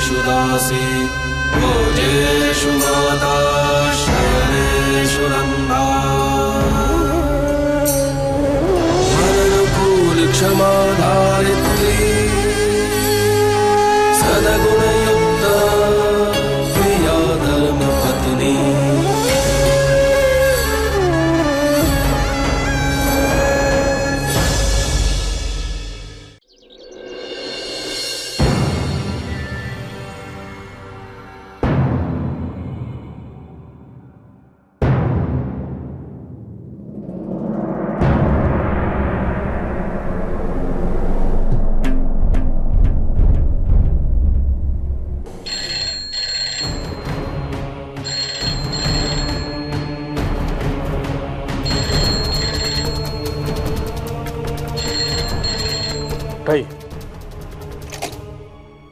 सर्वेषु दासी भोजेषु माता शयनेषु रम्भा अनुकूल क्षमा धारित्री सद्गुणयुक्ता प्रिया धर्मपत्नी।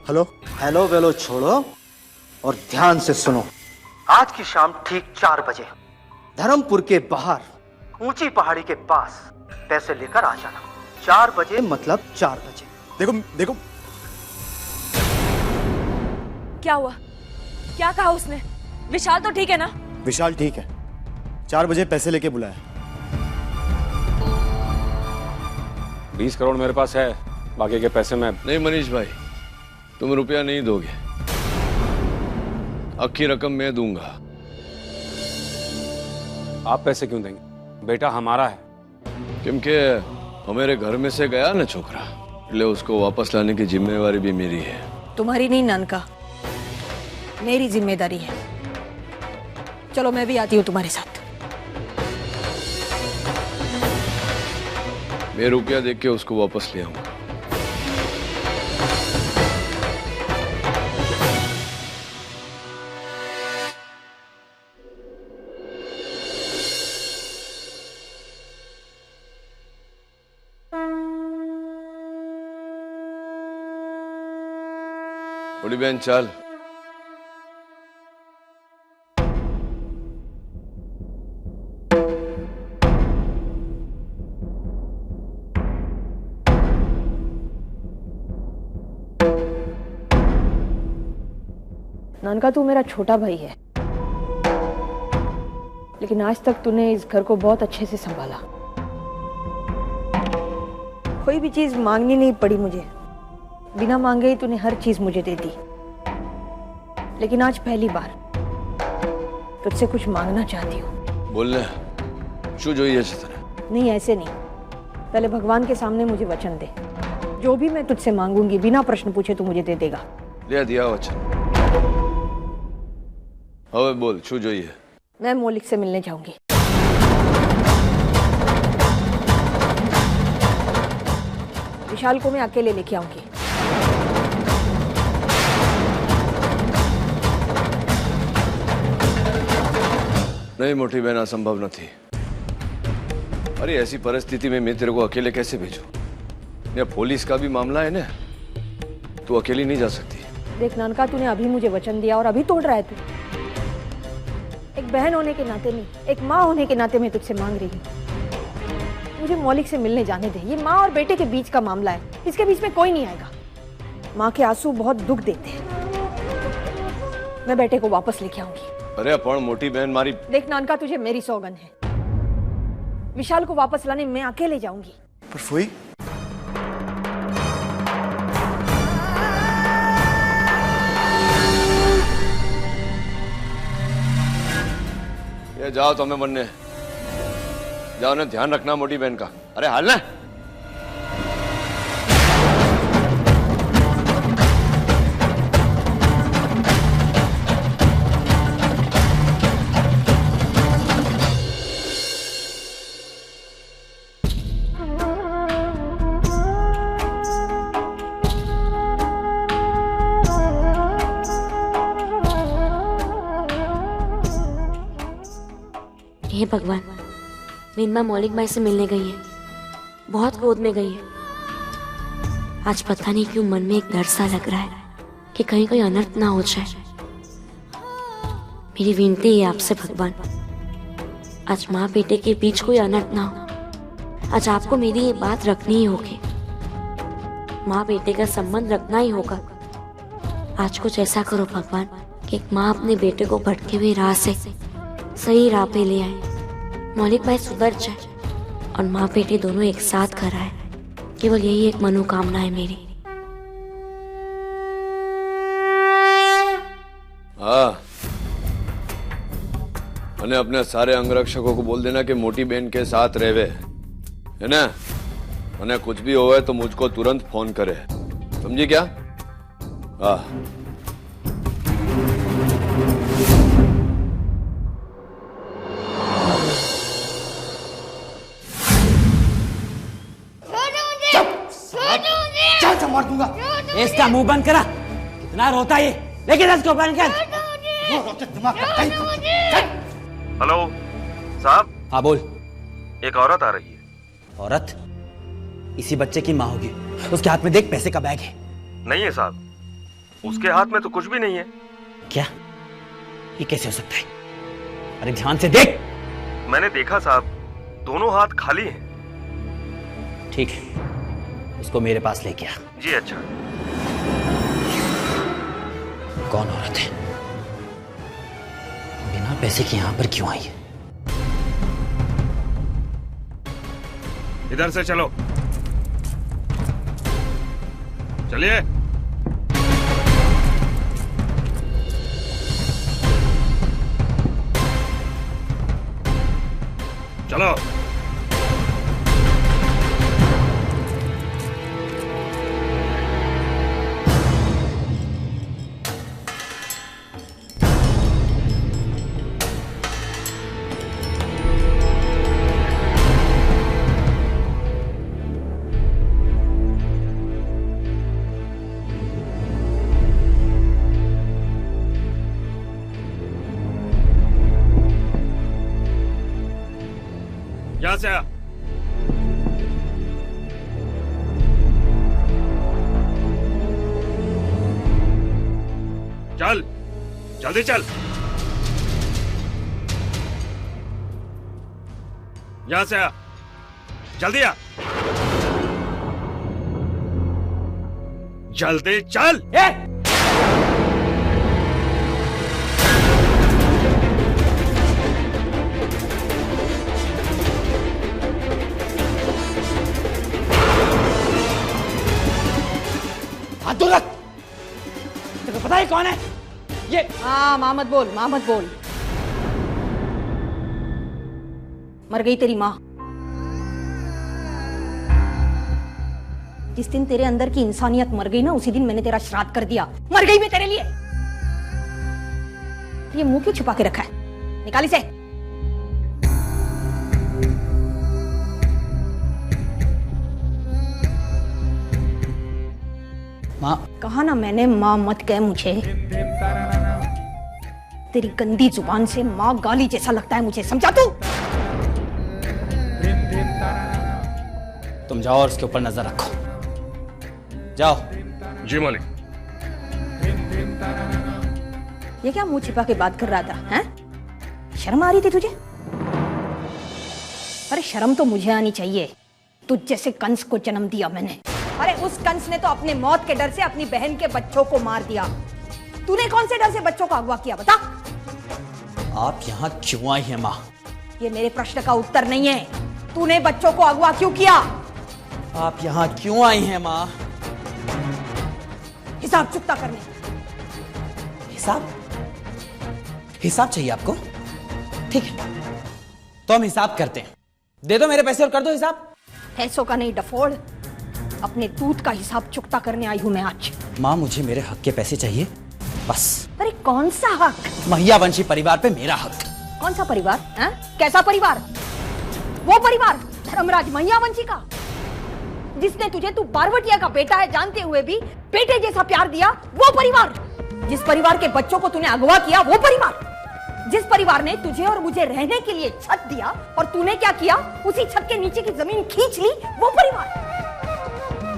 हेलो हेलो वेलो छोड़ो और ध्यान से सुनो। आज की शाम ठीक 4 बजे धर्मपुर के बाहर ऊंची पहाड़ी के पास पैसे लेकर आ जाना। 4 बजे मतलब 4 बजे। देखो देखो क्या हुआ? क्या कहा उसने? विशाल तो ठीक है ना? विशाल ठीक है, 4 बजे पैसे लेके बुलाया। 20 करोड़ मेरे पास है, बाकी के पैसे मैं नहीं। मनीष भाई, तुम रुपया नहीं दोगे, आखिर रकम मैं दूंगा। आप पैसे क्यों देंगे? बेटा हमारा है। क्योंकि हमारे घर में से गया ना छोकरा, इसलिए उसको वापस लाने की जिम्मेवारी भी मेरी है। तुम्हारी नहीं नानका, मेरी जिम्मेदारी है। चलो मैं भी आती हूँ तुम्हारे साथ। मैं रुपया देख के उसको वापस ले आऊंगा। बड़ी बहन चल। नानका, तू मेरा छोटा भाई है, लेकिन आज तक तूने इस घर को बहुत अच्छे से संभाला। कोई भी चीज मांगनी नहीं पड़ी मुझे, बिना मांगे ही तूने हर चीज मुझे दे दी। लेकिन आज पहली बार तुझसे कुछ मांगना चाहती हूँ। बोलने शू જોઈએ છે તને? नहीं, ऐसे नहीं। पहले भगवान के सामने मुझे वचन दे, जो भी मैं तुझसे मांगूंगी बिना प्रश्न पूछे तू मुझे दे देगा। ले दिया वचन। હવે બોલ શું જોઈએ? मैं मौलिक से मिलने जाऊंगी। विशाल को मैं अकेले लेके आऊंगी। नहीं मोटी बहन, असंभव नहीं। अरे ऐसी परिस्थिति में मैं तेरे को अकेले कैसे भेजूं? या पुलिस का भी मामला है ना, तू अकेली नहीं जा सकती। देख नानका, तूने अभी मुझे वचन दिया और अभी तोड़ रहा है तू। एक बहन होने के नाते नहीं, एक माँ होने के नाते मैं तुझसे मांग रही हूँ, मुझे मौलिक से मिलने जाने दे। ये माँ और बेटे के बीच का मामला है, इसके बीच में कोई नहीं आएगा। माँ के आंसू बहुत दुख देते हैं। मैं बेटे को वापस लेके आऊंगी। अरे पण मोटी बहन मारी। देख नानका, तुझे मेरी सौगंध है, विशाल को वापस लाने मैं अकेले जाऊंगी। पर फुई, ये जाओ तुम्हें बनने जाओ ना, ध्यान रखना मोटी बहन का। अरे हाल ना। हे भगवान, मेरी माँ मौलिक माई से मिलने गई है, बहुत गोद में गई है। आज पता नहीं क्यों मन में एक डर सा लग रहा है कि कहीं कोई अनर्थ ना हो जाए। मेरी विनती है आपसे भगवान, आज माँ बेटे के बीच कोई अनर्थ ना हो। आज आपको मेरी ये बात रखनी ही होगी, माँ बेटे का संबंध रखना ही होगा। आज कुछ ऐसा करो भगवान कि एक माँ अपने बेटे को भटके हुए राह से सही राह पे ले आए, मौलिक भाई सुधर जाए और माँ बेटे दोनों एक साथ घर आए। केवल यही एक मनोकामना है मेरी। हाँ, અને अपने सारे अंगरक्षकों को बोल देना कि मोटी बहन के साथ रहे, है ना? અને कुछ भी होवे तो मुझको तुरंत फोन करे, समझी क्या? हाँ। चल से मार दूंगा। इसका मुंह बंद करा, कितना रोता ये, लेकिन इसको बंद कर। दिमाग का हेलो साहब। हाँ बोल। एक औरत आ रही है। औरत? इसी बच्चे की माँ होगी। उसके हाथ में देख, पैसे का बैग है। नहीं है साहब, उसके हाथ में तो कुछ भी नहीं है। क्या? ये कैसे हो सकता है? अरे ध्यान से देख। मैंने देखा साहब, दोनों हाथ खाली हैं। ठीक है, उसको मेरे पास लेके आ। जी अच्छा। कौन औरत है? बिना पैसे के यहां पर क्यों आई है? इधर से चलो, चलिए। चलो। यहां से आ। चल, जल्दी चल। यहां से आ, जल्दी आ। जल्दी चल। तेरे को पता है कौन है ये? हाँ, माँ मत बोल, माँ मत बोल। मर गई तेरी माँ। जिस दिन तेरे अंदर की इंसानियत मर गई ना, उसी दिन मैंने तेरा श्राद्ध कर दिया। मर गई मैं तेरे लिए। ये मुंह क्यों छुपा के रखा है? निकाल इसे। माँ, कहा ना मैंने, माँ मत कह मुझे। तेरी गंदी जुबान से माँ गाली जैसा लगता है मुझे, समझा तू? तुम जाओ और उसके ऊपर नजर रखो। जाओ। जी मालिक। ये क्या मुंह छिपा के बात कर रहा था? हैं? शर्म आ रही थी तुझे? अरे शर्म तो मुझे आनी चाहिए। तुझ जैसे कंस को जन्म दिया मैंने। अरे उस कंस ने तो अपने मौत के डर से अपनी बहन के बच्चों को मार दिया। तूने कौन से डर से बच्चों को अगवा किया, बता? आप यहाँ क्यों आई हैं माँ? ये मेरे प्रश्न का उत्तर नहीं है। तूने बच्चों को अगवा क्यों किया? आप यहाँ क्यों आई हैं माँ? हिसाब चुकता करने। हिसाब? हिसाब चाहिए आपको? ठीक है, तो हम हिसाब करते हैं। दे दो मेरे पैसे और कर दो हिसाब। पैसों का नहीं डफोड़, अपने दूध का हिसाब चुकता करने आई हूं मैं आज। माँ, मुझे मेरे हक के पैसे चाहिए, बस। अरे कौन सा हक? महिया वंशी परिवार पे मेरा हक। कौन सा परिवार? हैं? कैसा परिवार? वो परिवार धर्मराज महियावंशी का, जिसने तुझे तू पार्वतिया का बेटा है जानते हुए भी बेटे जैसा प्यार दिया, वो परिवार। जिस परिवार के बच्चों को तूने अगवा किया, वो परिवार। जिस परिवार ने तुझे और मुझे रहने के लिए छत दिया और तूने क्या किया, उसी छत के नीचे की जमीन खींच ली, वो परिवार।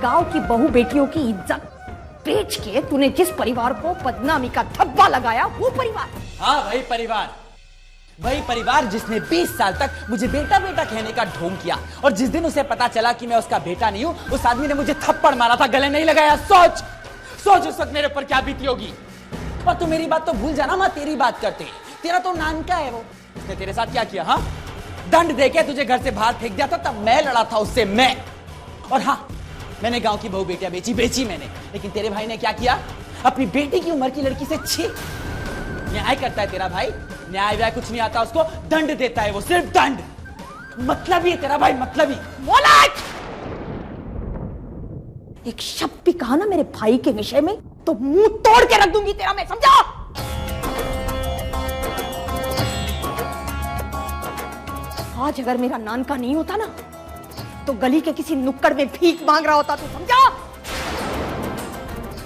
गांव की बहू बेटियों की इज्जत बेच के तूने जिस परिवार को बदनामी का धब्बा लगाया, वो परिवार। हाँ, वही परिवार जिसने 20 साल तक मुझे बेटा बेटा कहने का ढोंग किया, और जिस दिन उसे पता चला कि मैं उसका बेटा नहीं हूं, उस आदमी ने मुझे थप्पड़ मारा था, गले नहीं लगाया। सोच सोच उस वक्त मेरे ऊपर क्या बीती होगी। और तू मेरी बात तो भूल जाना, मां तेरी बात करते हैं। तेरा तो नानका है वो, उसने तेरे साथ क्या किया? हाँ, दंड देके तुझे घर से बाहर फेंक दिया था, तब मैं लड़ा था उससे, मैं। और हाँ, मैंने गांव की बहू बेटियां बेची मैंने, लेकिन तेरे भाई ने क्या किया? अपनी बेटी की उम्र की लड़की से छी। न्याय करता है तेरा भाई, न्याय व्याय कुछ नहीं आता उसको, दंड देता है वो, सिर्फ दंड। मतलबी है तेरा भाई, मतलबी। मोलक! एक शब्द भी कहा ना मेरे भाई के विषय में तो मुंह तोड़ के रख दूंगी तेरा, मैं, समझा? आज अगर मेरा नानका नहीं होता ना तो गली के किसी नुक्कड़ में भीख मांग रहा होता, तू समझा?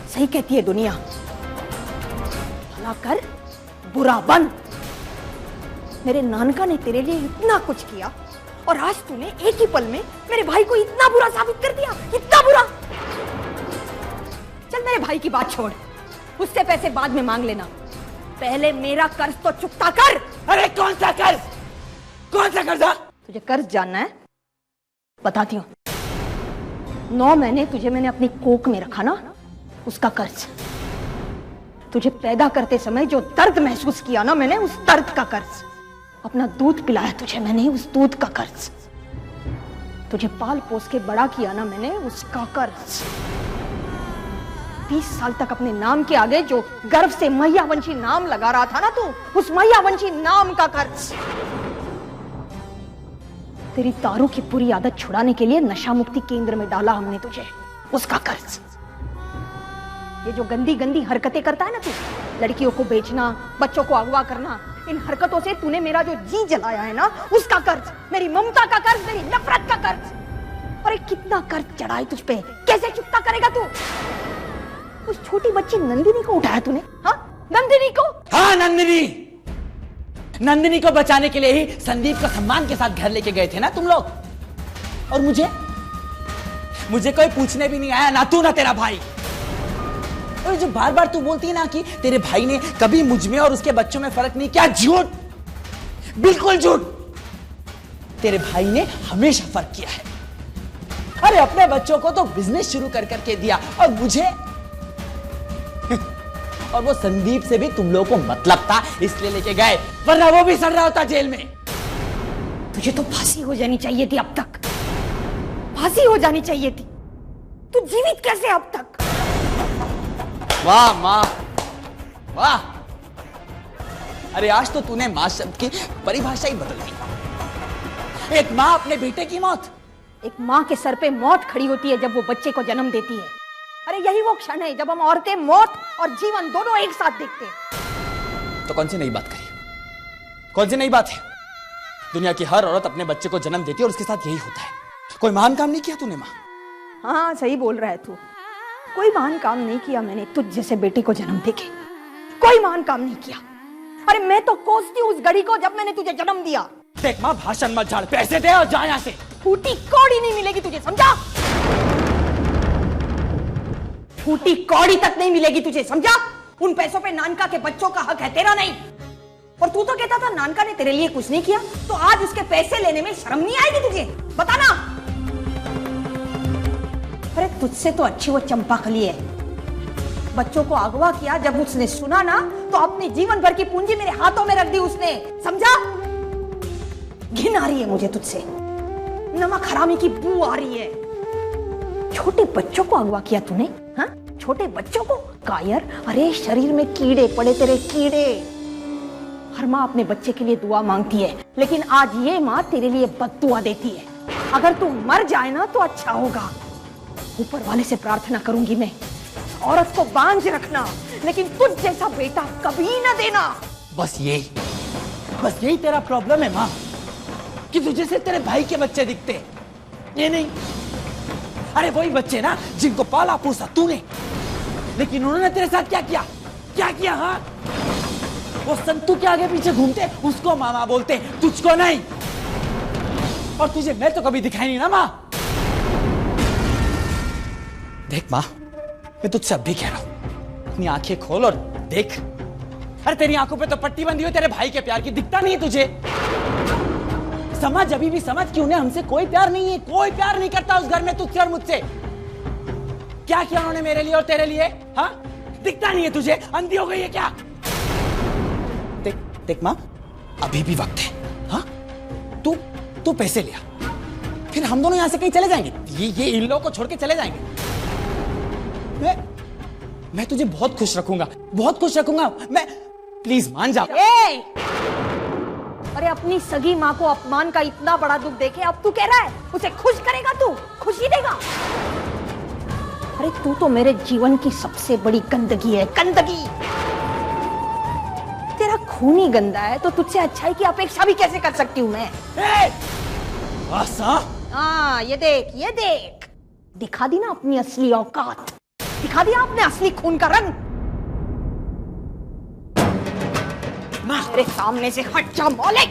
सही कहती है दुनिया, भला कर बुरा बन। मेरे नानका ने तेरे लिए इतना कुछ किया और आज तूने एक ही पल में मेरे भाई को इतना बुरा साबित कर दिया, इतना बुरा। चल मेरे भाई की बात छोड़, उससे पैसे बाद में मांग लेना, पहले मेरा कर्ज तो चुकता कर। अरे कौन सा कर्ज? कौन सा कर्जा? तुझे कर्ज जानना है? बताती हूँ। 9 महीने तुझे मैंने अपनी कोख में रखा ना, उसका कर्ज। तुझे पैदा करते समय जो दर्द महसूस किया ना मैंने, उस दर्द का कर्ज। अपना दूध पिलाया तुझे मैंने, उस दूध का कर्ज। तुझे पाल पोस के बड़ा किया ना मैंने, उसका कर्ज। 20 साल तक अपने नाम के आगे जो गर्व से मैयावंशी नाम लगा रहा था ना तू, उस मैयावंशी नाम का कर्ज। तेरी दारू की बुरी आदत छुड़ाने के लिए नशा मुक्ति केंद्र में डाला हमने तुझे, उसका कर्ज। ये जो गंदी गंदी हरकतें करता है ना तू, लड़कियों को बेचना, बच्चों को अगवा करना, इन हरकतों से तूने मेरा जो जी जलाया है ना, उसका कर्ज। मेरी ममता का कर्ज, मेरी नफरत का कर्ज। अरे कितना कर्ज चढ़ा है तुझ पे, कैसे चुकता करेगा तू? उस छोटी बच्ची नंदिनी को उठाया तूने, हाँ? नंदिनी को? हाँ, नंदिनी को बचाने के लिए ही संदीप को सम्मान के साथ घर लेके गए थे ना तुम लोग। और मुझे कोई पूछने भी नहीं आया, ना तू ना तेरा भाई। और जो बार बार तू बोलती है ना कि तेरे भाई ने कभी मुझ में और उसके बच्चों में फर्क नहीं किया, झूठ, बिल्कुल झूठ। तेरे भाई ने हमेशा फर्क किया है। अरे अपने बच्चों को तो बिजनेस शुरू कर करके दिया, और मुझे और वो संदीप से भी तुम लोगों को मतलब था, इसलिए लेके गए, वरना वो भी सड़ रहा होता जेल में। तुझे तो फांसी हो जानी चाहिए थी अब तक, फांसी हो जानी चाहिए थी। तू जीवित कैसे अब तक? वाह माँ, वाह। अरे आज तो तूने माँ शब्द की परिभाषा ही बदल दी। एक माँ अपने बेटे की मौत। एक माँ के सर पे मौत खड़ी होती है जब वो बच्चे को जन्म देती है। अरे यही वो क्षण है जब हम औरतें मौत और जीवन दोनों एक साथ देखते हैं। तो कौन सी नई बात करी? कौन सी नई बात है? दुनिया की हर औरत अपने बच्चे को जन्म देती है और उसके साथ यही होता है। कोई महान काम नहीं किया तूने माँ? हाँ, सही बोल रहा है तू। कोई महान काम नहीं किया मैंने तुझ जैसे बेटी को जन्म देके, कोई महान काम नहीं किया। अरे मैं तो कोसती हूँ उस घड़ी को जब मैंने तुझे जन्म दिया। देख माँ, भाषण मत झाड़, पैसे दे और जा यहाँ से। फूटी कौड़ी नहीं मिलेगी तुझे, समझा? फूटी कौड़ी तक नहीं मिलेगी तुझे, समझा? उन पैसों पे नानका के बच्चों का हक है, तेरा नहीं। और तू तो कहता था नानका ने तेरे लिए कुछ नहीं किया, तो आज उसके पैसे लेने में शर्म नहीं आएगी तुझे? बता ना। अरे तुझसे तो अच्छी वो चंपाकली है। बच्चों को अगवा किया जब उसने सुना ना, तो अपनी जीवन भर की पूंजी मेरे हाथों में रख दी उसने, समझा? घिन आ रही है मुझे तुझसे, नमक हरामी की बू आ रही है। छोटे बच्चों को अगवा किया तूने, हाँ? छोटे बच्चों को? कायर, अरे शरीर में कीड़े पड़े तेरे, कीड़े। हर माँ अपने बच्चे के लिए दुआ मांगती है, लेकिन आज ये माँ तेरे लिए बद्दुआ देती है। अगर तू मर जाए ना तो अच्छा होगा। ऊपर वाले से प्रार्थना करूंगी मैं, औरत को बांझ रखना, लेकिन तुझ जैसा बेटा कभी न देना। बस यही तेरा प्रॉब्लम है माँ, कि तुझे से तेरे भाई के बच्चे दिखते, ये नहीं। अरे वही बच्चे ना जिनको पाला पोसा तूने, लेकिन उन्होंने तेरे साथ क्या किया? क्या किया? हाँ, वो संतू के आगे पीछे घूमते, उसको मामा बोलते, तुझको नहीं। और तुझे मैं तो कभी दिखाई नहीं ना माँ। देख माँ, मैं तुझसे अब भी कह रहा हूं, अपनी आंखें खोल और देख। अरे तेरी आंखों पे तो पट्टी बंधी हुई तेरे भाई के प्यार की, दिखता नहीं है तुझे? समझ, अभी भी समझ कि उन्हें हमसे कोई प्यार नहीं है, कोई प्यार नहीं करता उस घर में तुझसे और मुझसे। क्या किया उन्होंने मेरे लिए और तेरे लिए? हाँ, दिखता नहीं है तुझे? अंधी हो गई है क्या? देख देख माँ, अभी भी वक्त है। हाँ, तू पैसे लिया, फिर हम दोनों यहां से कहीं चले जाएंगे। ये इन लोगों को छोड़ के चले जाएंगे। मैं तुझे बहुत खुश रखूंगा, बहुत खुश रखूंगा। मैं, प्लीज मान जा। अरे अपनी सगी माँ को अपमान का इतना बड़ा दुख देखे अब तू कह रहा है उसे खुश करेगा? तू खुशी देगा? अरे तू तो मेरे जीवन की सबसे बड़ी गंदगी है, गंदगी। तेरा खून ही गंदा है तो तुझसे अच्छाई की अपेक्षा भी कैसे कर सकती हूँ मैं? हाँ, ये देख दिखा दी ना अपनी असली औकात, दिखा दिया अपने असली खून का रंग। मेरे सामने से हट जा मौलिक।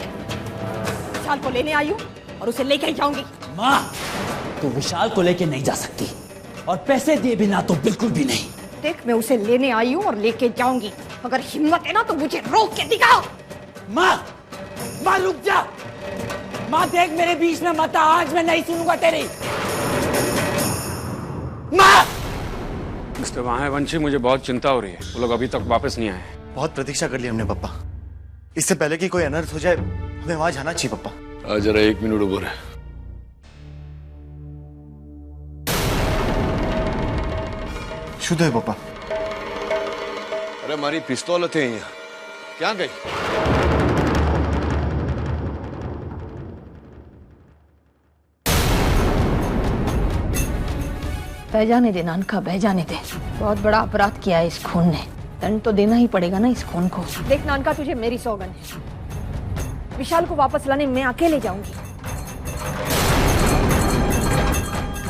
विशाल को लेने आई हूँ और उसे लेके ही जाऊंगी। माँ, तू विशाल को लेके नहीं जा सकती और पैसे दिए बिना तो बिल्कुल भी नहीं। देख, मैं उसे लेने आई हूँ और लेके जाऊंगी। अगर हिम्मत है ना तो मुझे रोक के दिखाओ। माँ रुक जा। माँ देख, मेरे बीच में मत आ, आज मैं नहीं सुनूंगा तेरी। माँ! मिस्टर वंशी, मुझे बहुत चिंता हो रही है। वो लोग अभी तक वापस नहीं आए। बहुत प्रतीक्षा कर ली हमने पप्पा। इससे पहले कि कोई अनर्थ हो जाए हमें वहां जाना चाहिए पप्पा। जरा 1 मिनट उभो रहे। शुद्ध है पप्पा। अरे हमारी पिस्तौल थे यहाँ, क्या गई? बह जाने दे नानका, बह जाने दे। बहुत बड़ा अपराध किया है इस खून ने, दंड तो देना ही पड़ेगा ना इस खून को। देख नानका, तुझे मेरी सौगंध है, विशाल को वापस लाने मैं अकेले जाऊंगी।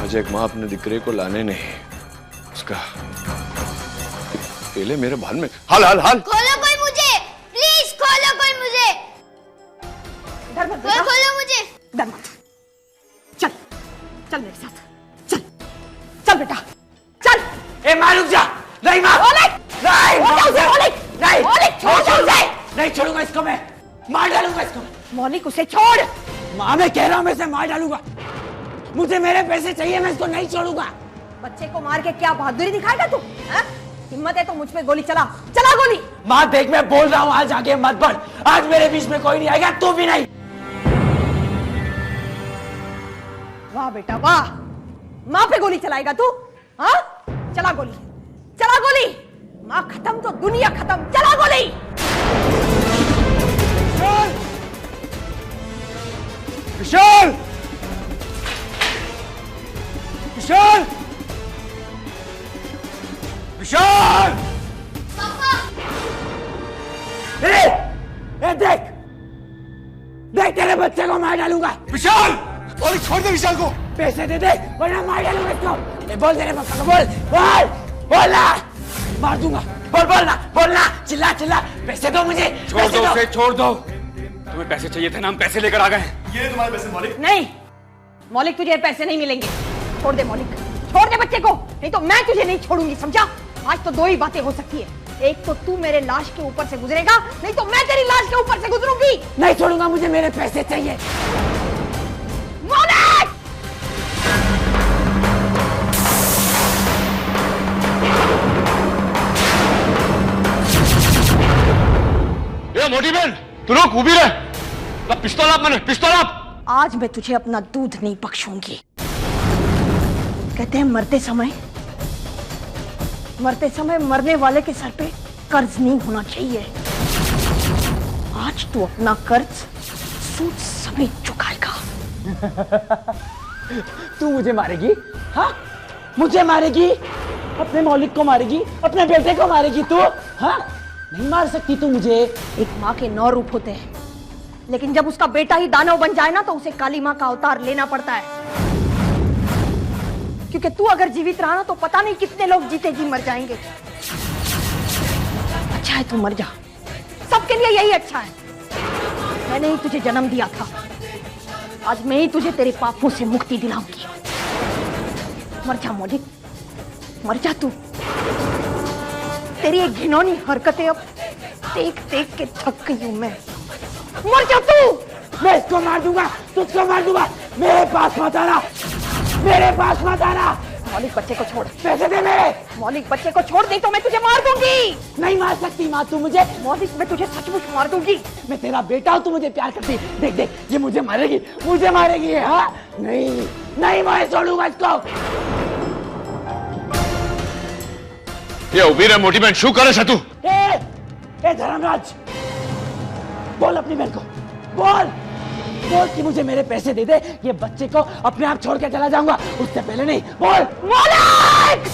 आज एक माँ अपने दिकरे को लाने नहीं, उसका पहले मेरे भान में हाल। खोलो कोई मुझे, प्लीज खोलो कोई मुझे। डर मत, खोलो मुझे। डर मत। चल मेरे साथ, चल बेटा, चल। ए माँ, रुक जा। नहीं माँ, नहीं छोड़ूंगा इसको, मैं मार डालूंगा इसको। मौलिक, उसे छोड़। माँ, मैं कह रहा हूँ मैं इसे मार डालूंगा। मुझे मेरे पैसे चाहिए, मैं इसको नहीं छोड़ूंगा। बच्चे को मार के क्या बहादुरी दिखाएगा तू? हिम्मत है तो मुझ पे गोली चला गोली। माँ देख, मैं बोल रहा हूँ, आज आगे मत बढ़। आज मेरे बीच में कोई नहीं आएगा, तू भी नहीं। वाह बेटा वाह, माँ पे गोली चलाएगा तू? हाँ, चला गोली, चला गोली। माँ खत्म तो दुनिया खत्म, चला गोली। विशाल! विशाल! विशाल! देख तेरे बच्चे को मार डालूंगा। विशाल! और छोड़ दे विशाल को। पैसे दे दे वरना मार डालूंगा इसको। बोल तेरे पापा को, बोलना। मार दूंगा। बोलना। चिल्ला। पैसे दो मुझे। छोड़ दो उसे, छोड़ दो। तुम्हें पैसे चाहिए थे ना, हम पैसे लेकर आ गए। ये तुम्हारे पैसे मौलिक। नहीं मौलिक, तुझे पैसे नहीं मिलेंगे। छोड़ दे मौलिक, छोड़ दे बच्चे को, नहीं तो मैं तुझे नहीं छोड़ूंगी, समझा? आज तो 2 ही बातें हो सकती है, एक तो तू मेरे लाश के ऊपर से गुजरेगा, नहीं तो मैं तेरी लाश के ऊपर से गुजरूंगी। नहीं छोड़ूंगा, मुझे मेरे पैसे चाहिए। मौलिक! ये मोटी बहन, तू लोग उभी रहे। पिस्तौल आप, मैंने पिस्तौल आप। आज मैं तुझे अपना दूध नहीं बख्शूंगी। कहते हैं मरते समय मरने वाले के सर पे कर्ज नहीं होना चाहिए। आज तू अपना कर्ज सूद समेत चुकाएगा। तू मुझे मारेगी? हाँ, मुझे मारेगी? अपने मौलिक को मारेगी? अपने बेटे को मारेगी तू? हाँ, नहीं मार सकती तू मुझे। एक माँ के 9 रूप होते हैं, लेकिन जब उसका बेटा ही दानव बन जाए ना तो उसे काली माँ का अवतार लेना पड़ता है। क्योंकि तू अगर जीवित रहा ना तो पता नहीं कितने लोग जीते जी मर जाएंगे। अच्छा है तू मर जा, सबके लिए यही अच्छा है। मैंने ही तुझे जन्म दिया था, आज मैं ही तुझे तेरे पापों से मुक्ति दिलाऊंगी। मर जा मौलिक, मर जा तू। तेरी ये घिनौनी हरकतें अब देख देख के थक गई हूं मैं। मर जा तू। मैं इसको मार दूंगा, तुझको मार दूंगा। मेरे पास मत आना, मेरे पास मत आना। मौलिक बच्चे को छोड़। पैसे दे मेरे। मौलिक बच्चे को छोड़, नहीं तो मैं तुझे मार दूंगी। नहीं मार सकती माँ तू मुझे। मौलिक मैं तुझे सचमुच मार दूंगी। मैं तेरा बेटा हूँ, तू मुझे प्यार करती। देख देख ये मुझे मारेगी, मुझे मारेगी। हाँ नहीं नहीं मैं छोड़ूंगा इसको। ये उभी रहे मोटी बहन, शू करे तू? ए धर्मराज, बोल अपनी बहन को, बोल कि मुझे मेरे पैसे दे दे, ये बच्चे को अपने आप छोड़ के चला जाऊंगा, उससे पहले नहीं। बोल मौलिक।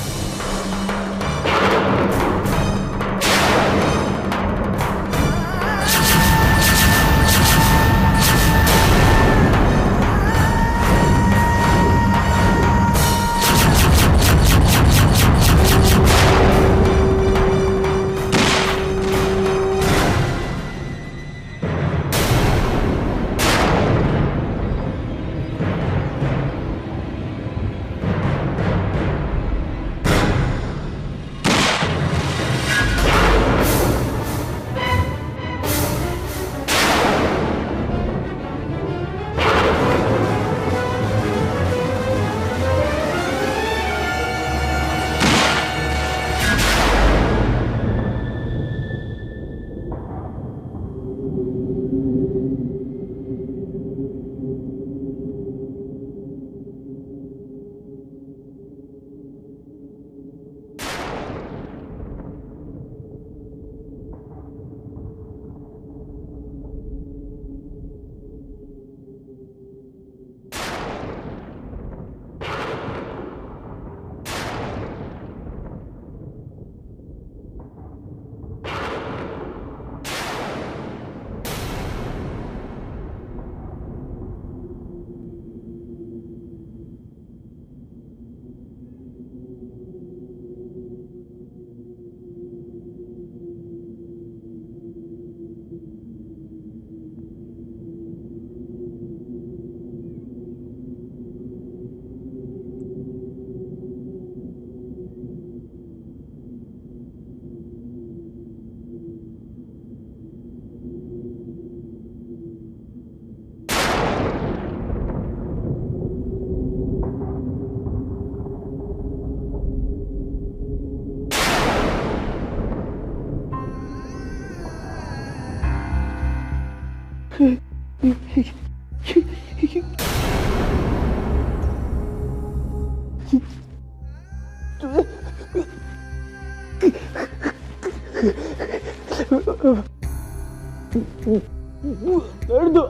कर दो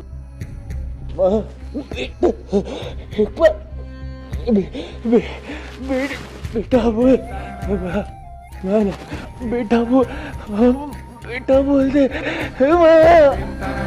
एक बार बेटा बोल, बेटा बोल, बेटा बोल दे माँ।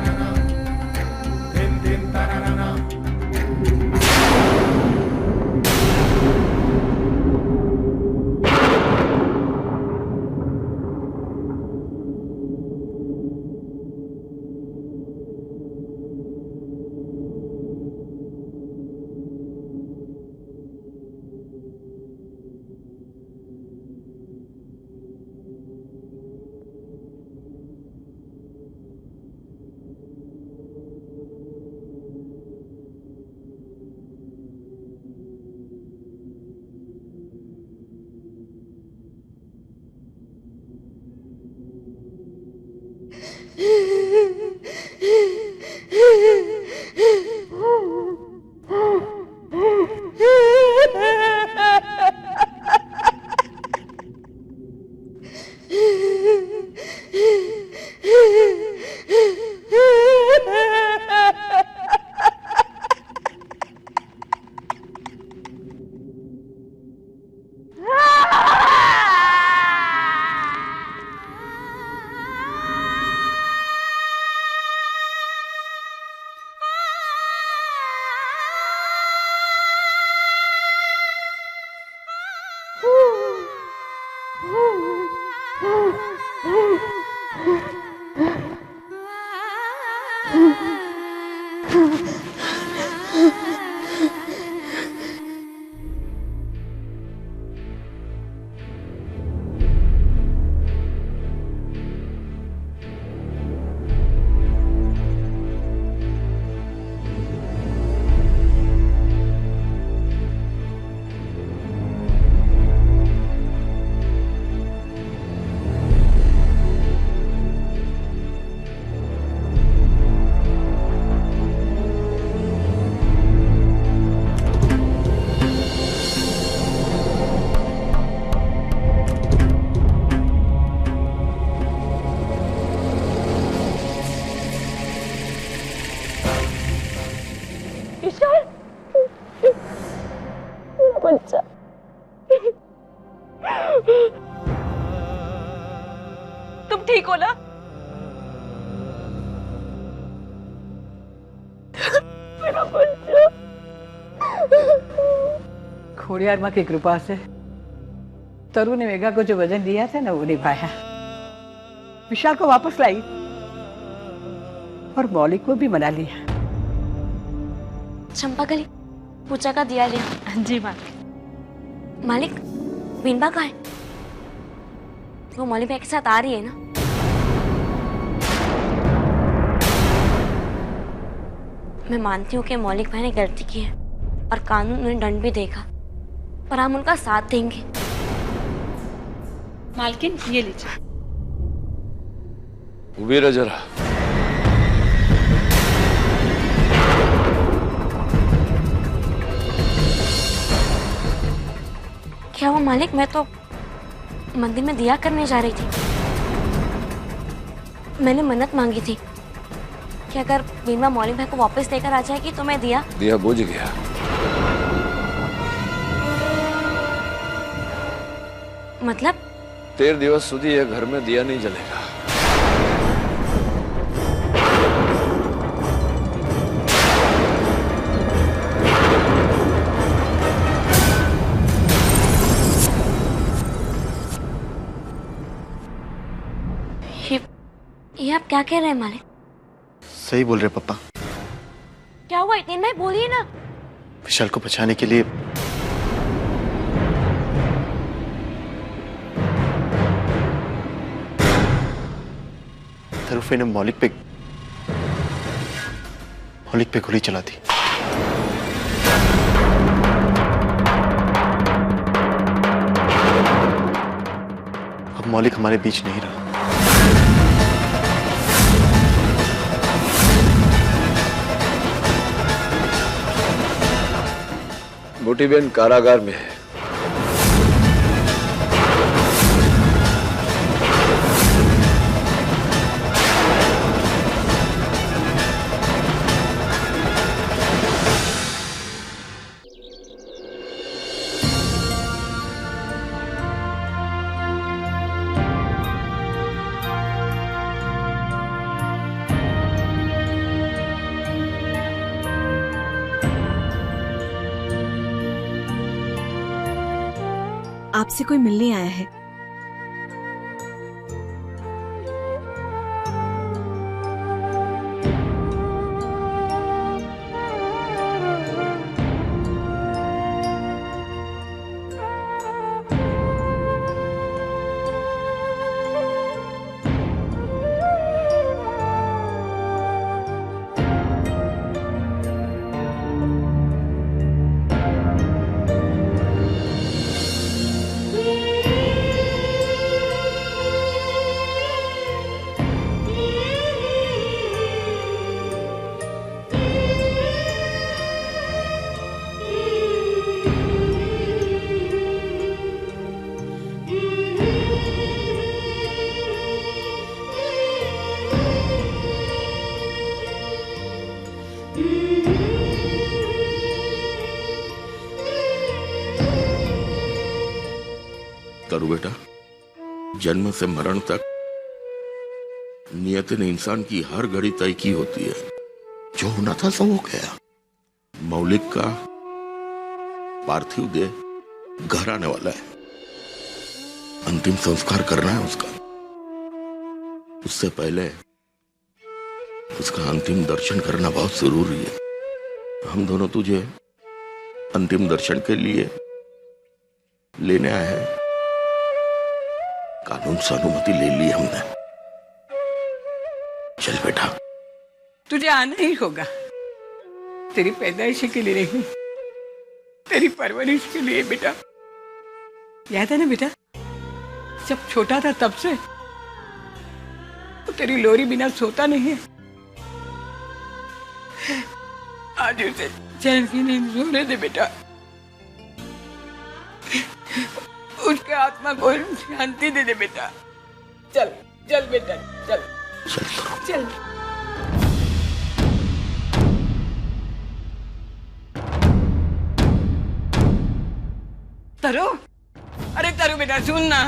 तुम ठीक हो ना? मेरा बच्चा। खोड़ियार माँ की कृपा से तरु ने मेघा को जो वजन दिया था ना वो निभाया, विशाल को वापस लाई और मौलिक को भी मना लिया। चंपा कली पूजा का दिया लिया। जी मालिक। मालिक बीनबा कहाँ है? वो मौलिक भाई के साथ आ रही है ना? मैं मानती हूँ कि मौलिक भाई ने गलती की है और कानून उन्हें दंड भी देगा, पर हम उनका साथ देंगे। मालकिन ये लीजिए। उबी रह जरा। क्या हुआ मालिक? मैं तो मंदिर में दिया करने जा रही थी। मैंने मन्नत मांगी थी कि अगर बीनबा मौलिक भाई को वापस लेकर आ जाएगी तो मैं दिया बुझ गया। मतलब 13 दिवस सुधी ये घर में दिया नहीं जलेगा। ये आप क्या कह रहे हैं मालिक? सही बोल रहे पापा। क्या हुआ इतने में? बोलिए ना। विशाल को बचाने के लिए तरुफे ने मौलिक पे गोली चला दी। अब मौलिक हमारे बीच नहीं रहा। मोटी बहन कारागार में है। आपसे कोई मिलने आया है। तरु बेटा, जन्म से मरण तक नियत ने इंसान की हर घड़ी तय की होती है। जो होना था सो हो गया। मौलिक का पार्थिव देह घर आने वाला है। अंतिम संस्कार करना है उसका। उससे पहले उसका अंतिम दर्शन करना बहुत जरूरी है। हम दोनों तुझे अंतिम दर्शन के लिए लेने आए हैं। कानून से अनुमति ले ली हमने। चल बेटा। तुझे आना ही होगा। तेरी पैदाइश के लिए नहीं, तेरी परवरिश के लिए बेटा। याद है ना बेटा, जब छोटा था तब से तो तेरी लोरी बिना सोता नहीं है। आज उसे चैन की नींद सोने दे बेटा। उसके आत्मा को शांति दे दे बेटा। चल चल बेटा, चल चल। तरो, अरे तरु बेटा सुन ना।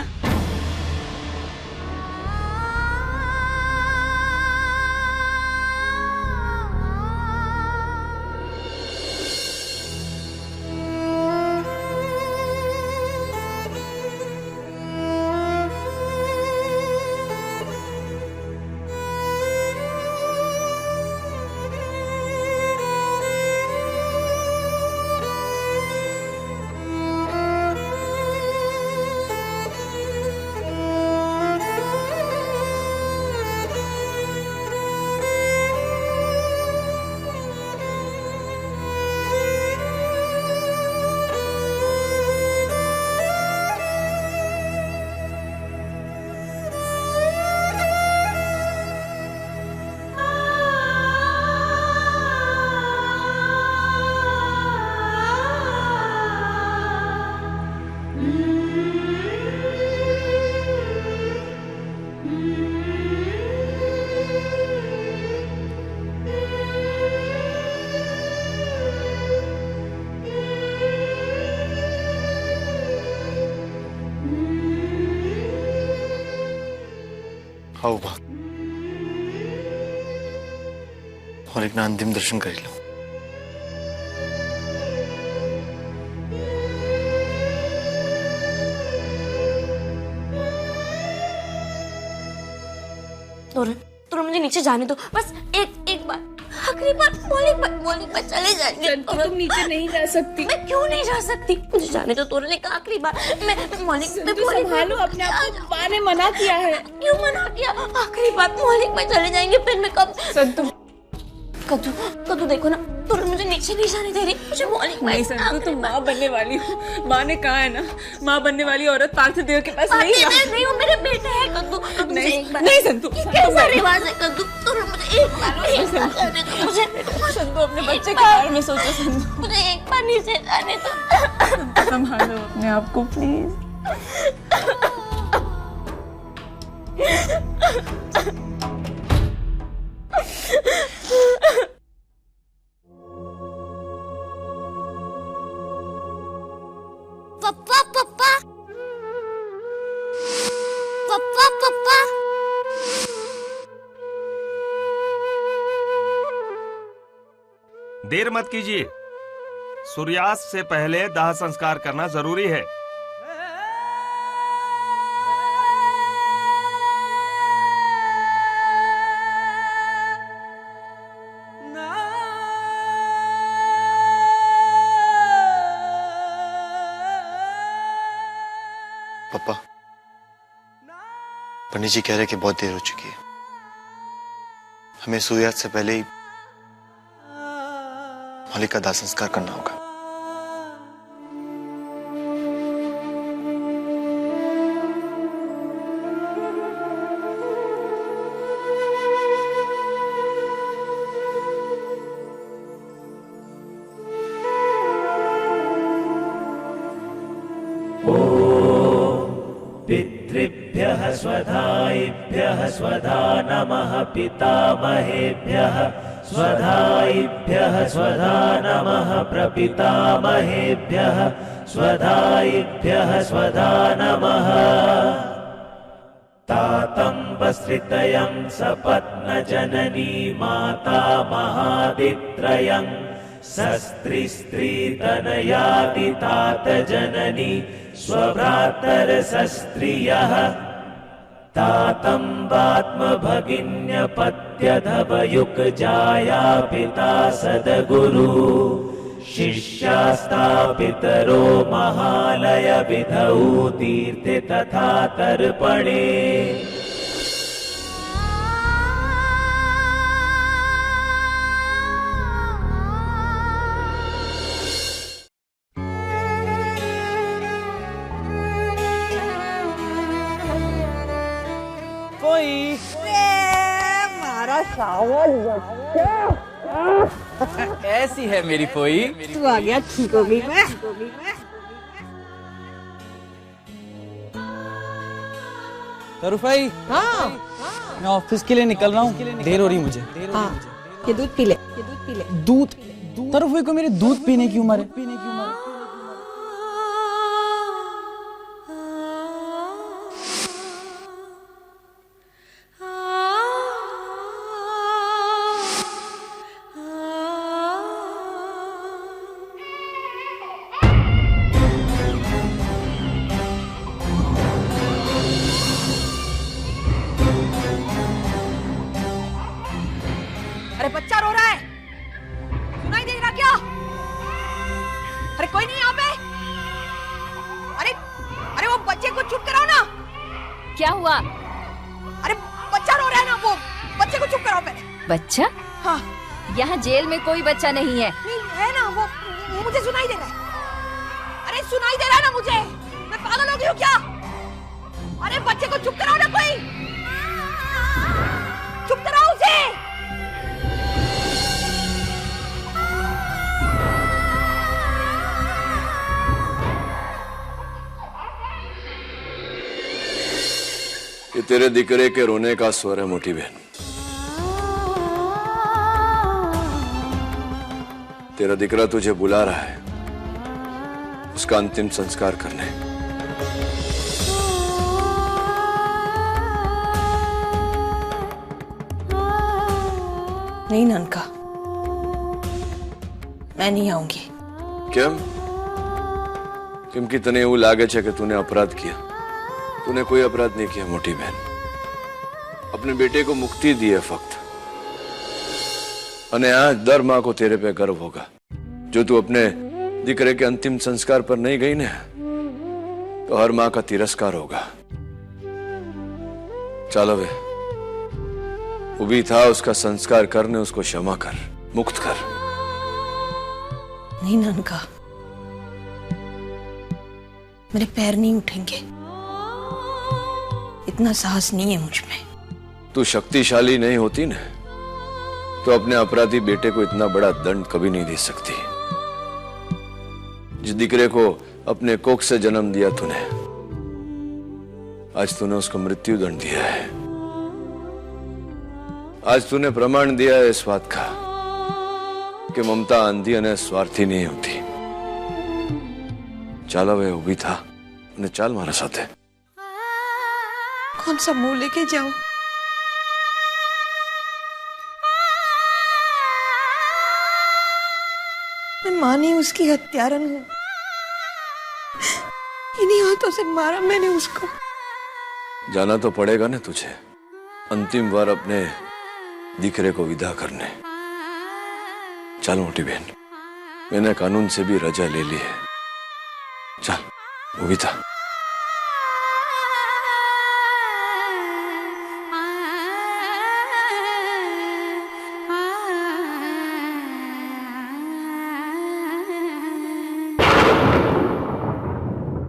आओ बा और एक ना अंतिम दर्शन कर लो। तुम मुझे नीचे जाने दो, बस एक बार, आखिरी बार। मौलिक बार चले जाएंगे। तुम नीचे नहीं जा सकती। मैं क्यों नहीं जा सकती? मुझे जाने दो। तोरण ने कहा आखिरी बार। मैं मौलिक संभालो अपने आप को। माँ ने मना किया है। क्यों मना किया? आखिरी बार मौलिक में चले जाएंगे, फिर मैं कब? संतु कद्दू देखो ना, तुम मुझे नीचे नहीं जाने दे रही। मुझे मौलिक नहीं संतु, तुम माँ बनने वाली हो। माँ ने कहा है ना, माँ बनने वाली औरत पार्थिव देव के पास नहीं। वो मेरे बेटे है कद्दू। नहीं संतु, कैसा रिवाज है कद्दू? तुम मुझे एक बार मुझे संतु अपने बच्चे के बारे में सोचो। संतु मुझे एक बार नीचे जाने दो। संभालो अपने आप को प्लीज। पप्पा पप्पा पप्पा पप्पा देर मत कीजिए, सूर्यास्त से पहले दाह संस्कार करना जरूरी है। पापा, पंडित जी कह रहे कि बहुत देर हो चुकी है, हमें सूर्यास्त से पहले ही मौलिक का दाह संस्कार करना होगा। पितृभ्यः स्वधायिभ्यः स्वधा नमः पितामहेभ्यः स्वधायिभ्यः स्वधा नमः प्रपितामहेभ्यः स्वधायिभ्यः स्वधा नमः तातम्बश्रितयं सपत्नजननी माता महादित्रयं सस्त्रीस्त्रीतनयादितातजननी स्वभ्रातरसस्त्रियः तातम्बात्मभगिन्यपत्यधवयुक्जाया पिता सद्गुरु शिष्यास्ता पितरो महालय विधौ तीर्थे तथा तर्पणे कैसी है मेरी पोई? तू आ गया, ठीक हो गई मैं। तरुफाई, हाँ मैं ऑफिस के लिए निकल रहा हूँ, देर हो रही मुझे। हाँ, ये दूध पी ले। दूध? तरुफाई को मेरे दूध पीने की उम्र है। क्या हुआ? अरे बच्चा रो रहा है ना, वो बच्चे को चुप कराओ पहले। बच्चा? हाँ। यहाँ जेल में कोई बच्चा नहीं है। नहीं है ना, वो मुझे सुनाई दे रहा है। अरे सुनाई दे रहा है ना मुझे, मैं पागल हो गई हूँ क्या? अरे बच्चे को चुप कराओ ना कोई, चुप कराओ उसे। ये तेरे दिकरे के रोने का स्वर है मोटी बहन। तेरा दिकरा तुझे बुला रहा है उसका अंतिम संस्कार करने। नहीं नानका, मैं नहीं आऊंगी। કેમ? કેમ કે તને એવું લાગે છે કે तूने अपराध किया? तूने कोई अपराध नहीं किया मोटी बहन। अपने बेटे को मुक्ति दी है फक्त। अने आज दर माँ को तेरे पे गर्व होगा। जो तू अपने दिकरे के अंतिम संस्कार पर नहीं गई ना, तो हर माँ का तिरस्कार होगा। चलो वे उभी था, उसका संस्कार करने, उसको क्षमा कर, मुक्त कर। नहीं नानका, मेरे पैर नहीं उठेंगे, इतना साहस नहीं है मुझ में। तू शक्तिशाली नहीं होती ना, तो अपने अपराधी बेटे को इतना बड़ा दंड कभी नहीं दे सकती। जिस दिकरे को अपने कोख से जन्म दिया तूने, आज तूने उसको मृत्यु दंड दिया है। आज तूने प्रमाण दिया है इस बात का कि ममता अंधी और स्वार्थी नहीं होती। चालो वे उभी था ने चाल मारा साथे। कौन सा मुंह लेके जाऊं? मैं मां नहीं, उसकी हत्यारन हूं। इन्हीं हाथों से मारा मैंने उसको। जाना तो पड़ेगा ना तुझे, अंतिम बार अपने दिकरे को विदा करने। चल मोटी बहन, मैंने कानून से भी रजा ले ली है। चल उभी था।